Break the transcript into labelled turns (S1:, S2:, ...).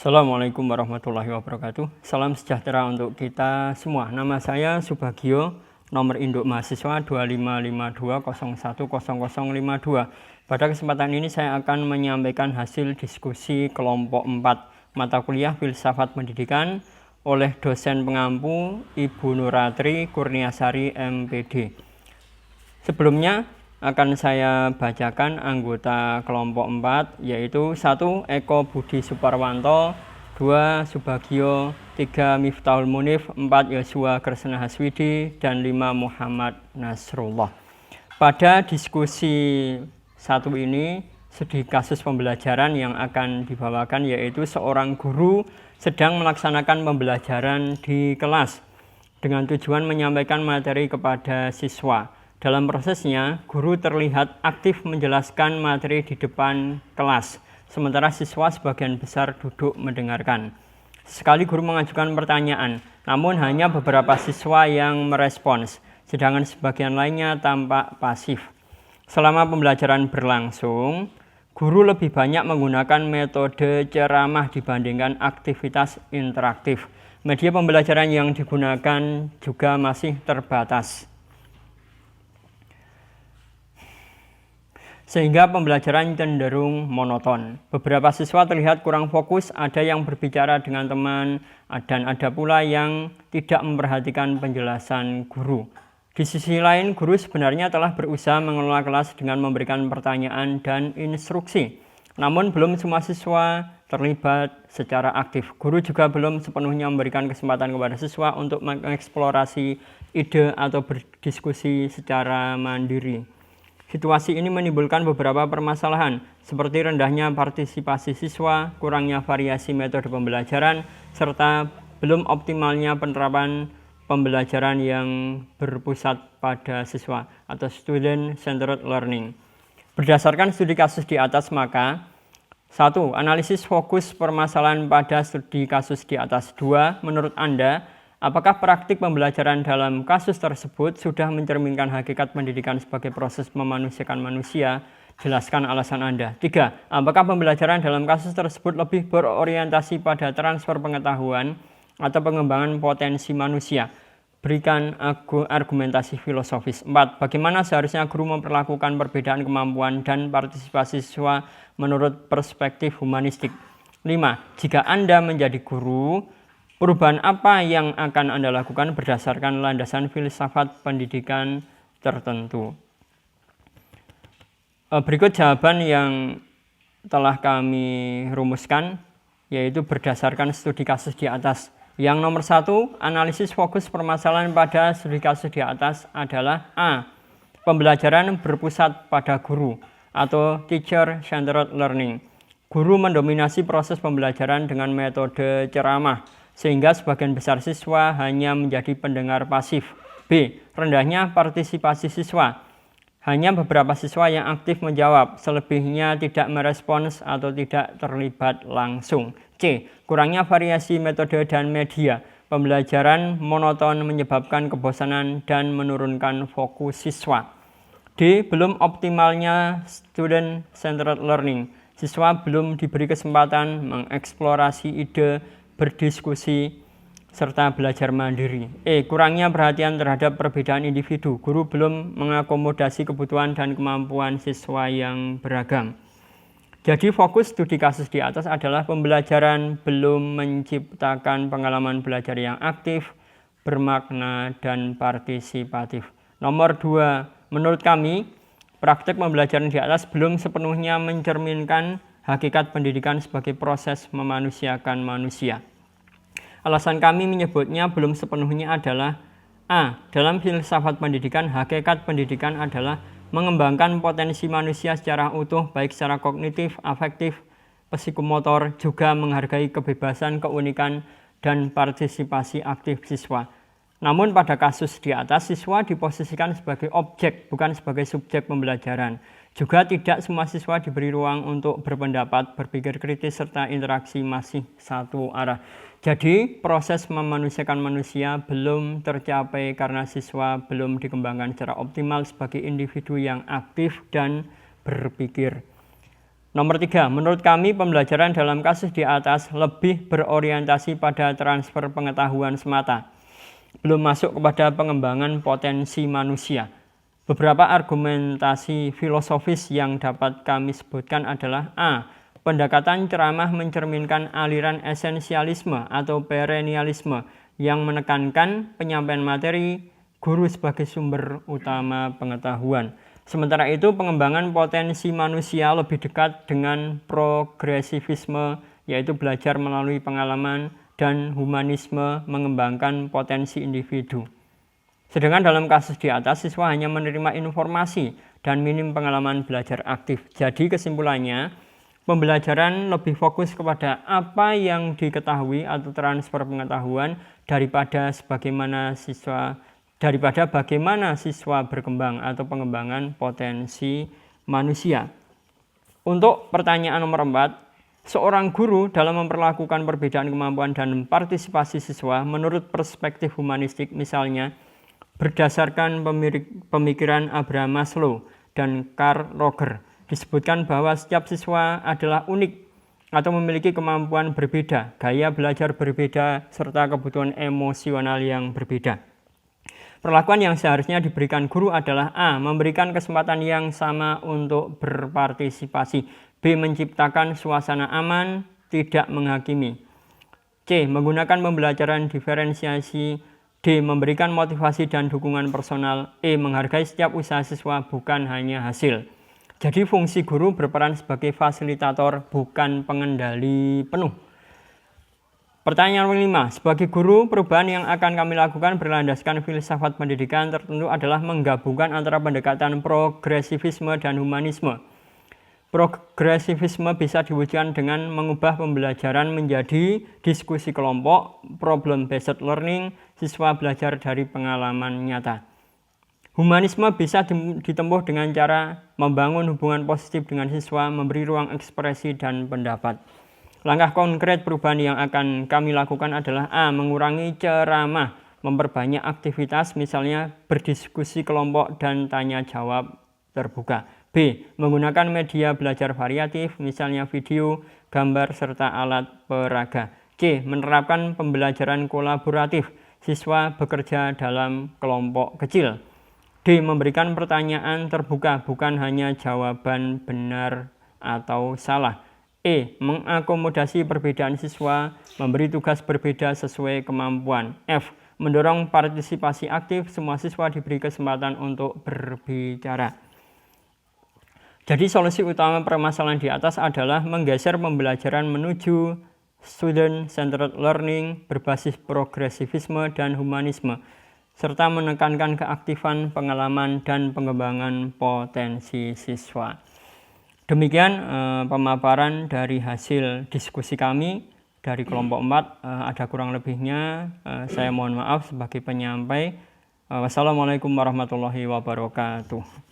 S1: Assalamualaikum warahmatullahi wabarakatuh. Salam sejahtera untuk kita semua. Nama saya Subagio, nomor induk mahasiswa 2552010052. Pada kesempatan ini saya akan menyampaikan hasil diskusi kelompok 4 mata kuliah Filsafat Pendidikan oleh dosen pengampu Ibu Nuratri Kurniasari MPD. Sebelumnya akan saya bacakan anggota kelompok 4, yaitu 1. Eko Budi Suparwanto, 2. Subagio, 3. Miftahul Munif, 4. Yosua Kresna Haswidi, dan 5. Muhammad Nasrullah. Pada diskusi 1 ini, studi kasus pembelajaran yang akan dibawakan yaitu seorang guru sedang melaksanakan pembelajaran di kelas dengan tujuan menyampaikan materi kepada siswa. Dalam prosesnya, guru terlihat aktif menjelaskan materi di depan kelas, sementara siswa sebagian besar duduk mendengarkan. Sekali guru mengajukan pertanyaan, namun hanya beberapa siswa yang merespons, sedangkan sebagian lainnya tampak pasif. Selama pembelajaran berlangsung, guru lebih banyak menggunakan metode ceramah dibandingkan aktivitas interaktif. Media pembelajaran yang digunakan juga masih terbatas, sehingga pembelajaran cenderung monoton. Beberapa siswa terlihat kurang fokus, ada yang berbicara dengan teman, dan ada pula yang tidak memperhatikan penjelasan guru. Di sisi lain, guru sebenarnya telah berusaha mengelola kelas dengan memberikan pertanyaan dan instruksi. Namun belum semua siswa terlibat secara aktif. Guru juga belum sepenuhnya memberikan kesempatan kepada siswa untuk mengeksplorasi ide atau berdiskusi secara mandiri. Situasi ini menimbulkan beberapa permasalahan, seperti rendahnya partisipasi siswa, kurangnya variasi metode pembelajaran, serta belum optimalnya penerapan pembelajaran yang berpusat pada siswa atau student-centered learning. Berdasarkan studi kasus di atas, maka 1. Analisis fokus permasalahan pada studi kasus di atas. 2. Menurut Anda, apakah praktik pembelajaran dalam kasus tersebut sudah mencerminkan hakikat pendidikan sebagai proses memanusiakan manusia? Jelaskan alasan Anda. 3. Apakah pembelajaran dalam kasus tersebut lebih berorientasi pada transfer pengetahuan atau pengembangan potensi manusia? Berikan argumentasi filosofis. 4. Bagaimana seharusnya guru memperlakukan perbedaan kemampuan dan partisipasi siswa menurut perspektif humanistik? 5. Jika Anda menjadi guru, perubahan apa yang akan Anda lakukan berdasarkan landasan filsafat pendidikan tertentu? Berikut jawaban yang telah kami rumuskan, yaitu berdasarkan studi kasus di atas. Yang nomor 1, analisis fokus permasalahan pada studi kasus di atas adalah A. Pembelajaran berpusat pada guru atau teacher-centered learning. Guru mendominasi proses pembelajaran dengan metode ceramah, sehingga sebagian besar siswa hanya menjadi pendengar pasif. B. Rendahnya partisipasi siswa. Hanya beberapa siswa yang aktif menjawab, selebihnya tidak merespons atau tidak terlibat langsung. C. Kurangnya variasi metode dan media. Pembelajaran monoton menyebabkan kebosanan dan menurunkan fokus siswa. D. Belum optimalnya student-centered learning. Siswa belum diberi kesempatan mengeksplorasi ide, berdiskusi, serta belajar mandiri. E. Kurangnya perhatian terhadap perbedaan individu. Guru belum mengakomodasi kebutuhan dan kemampuan siswa yang beragam. Jadi fokus studi kasus di atas adalah pembelajaran belum menciptakan pengalaman belajar yang aktif, bermakna, dan partisipatif. Nomor 2, menurut kami, praktek pembelajaran di atas belum sepenuhnya mencerminkan hakikat pendidikan sebagai proses memanusiakan manusia. Alasan kami menyebutnya belum sepenuhnya adalah A. Dalam filsafat pendidikan, hakikat pendidikan adalah mengembangkan potensi manusia secara utuh, baik secara kognitif, afektif, psikomotor, juga menghargai kebebasan, keunikan, dan partisipasi aktif siswa. Namun pada kasus di atas, siswa diposisikan sebagai objek, bukan sebagai subjek pembelajaran. Juga tidak semua siswa diberi ruang untuk berpendapat, berpikir kritis, serta interaksi masih satu arah. Jadi, proses memanusiakan manusia belum tercapai karena siswa belum dikembangkan secara optimal sebagai individu yang aktif dan berpikir. Nomor 3, menurut kami pembelajaran dalam kasus di atas lebih berorientasi pada transfer pengetahuan semata, belum masuk kepada pengembangan potensi manusia. Beberapa argumentasi filosofis yang dapat kami sebutkan adalah A. Pendekatan ceramah mencerminkan aliran esensialisme atau perennialisme yang menekankan penyampaian materi guru sebagai sumber utama pengetahuan. Sementara itu, pengembangan potensi manusia lebih dekat dengan progresivisme, yaitu belajar melalui pengalaman, dan humanisme mengembangkan potensi individu. Sedangkan dalam kasus di atas, siswa hanya menerima informasi dan minim pengalaman belajar aktif. Jadi kesimpulannya, pembelajaran lebih fokus kepada apa yang diketahui atau transfer pengetahuan daripada bagaimana siswa berkembang atau pengembangan potensi manusia. Untuk pertanyaan nomor 4, seorang guru dalam memperlakukan perbedaan kemampuan dan partisipasi siswa menurut perspektif humanistik, misalnya berdasarkan pemikiran Abraham Maslow dan Carl Roger, disebutkan bahwa setiap siswa adalah unik atau memiliki kemampuan berbeda, gaya belajar berbeda, serta kebutuhan emosional yang berbeda. Perlakuan yang seharusnya diberikan guru adalah A. Memberikan kesempatan yang sama untuk berpartisipasi. B. Menciptakan suasana aman, tidak menghakimi. C. Menggunakan pembelajaran diferensiasi. D. Memberikan motivasi dan dukungan personal. E. Menghargai setiap usaha siswa, bukan hanya hasil. Jadi fungsi guru berperan sebagai fasilitator, bukan pengendali penuh. Pertanyaan kelima, sebagai guru, perubahan yang akan kami lakukan berlandaskan filsafat pendidikan tertentu adalah menggabungkan antara pendekatan progresivisme dan humanisme. Progresivisme bisa diwujudkan dengan mengubah pembelajaran menjadi diskusi kelompok, problem-based learning, siswa belajar dari pengalaman nyata. Humanisme bisa ditempuh dengan cara membangun hubungan positif dengan siswa, memberi ruang ekspresi dan pendapat. Langkah konkret perubahan yang akan kami lakukan adalah A. Mengurangi ceramah, memperbanyak aktivitas, misalnya berdiskusi kelompok dan tanya jawab terbuka. B. Menggunakan media belajar variatif, misalnya video, gambar, serta alat peraga. C. Menerapkan pembelajaran kolaboratif, siswa bekerja dalam kelompok kecil. D. Memberikan pertanyaan terbuka, bukan hanya jawaban benar atau salah. E. Mengakomodasi perbedaan siswa, memberi tugas berbeda sesuai kemampuan. F. Mendorong partisipasi aktif, semua siswa diberi kesempatan untuk berbicara. Jadi solusi utama permasalahan di atas adalah menggeser pembelajaran menuju student-centered learning berbasis progresivisme dan humanisme, serta menekankan keaktifan, pengalaman, dan pengembangan potensi siswa. Demikian pemaparan dari hasil diskusi kami dari kelompok 4. Ada kurang lebihnya, saya mohon maaf sebagai penyampai. Wassalamualaikum warahmatullahi wabarakatuh.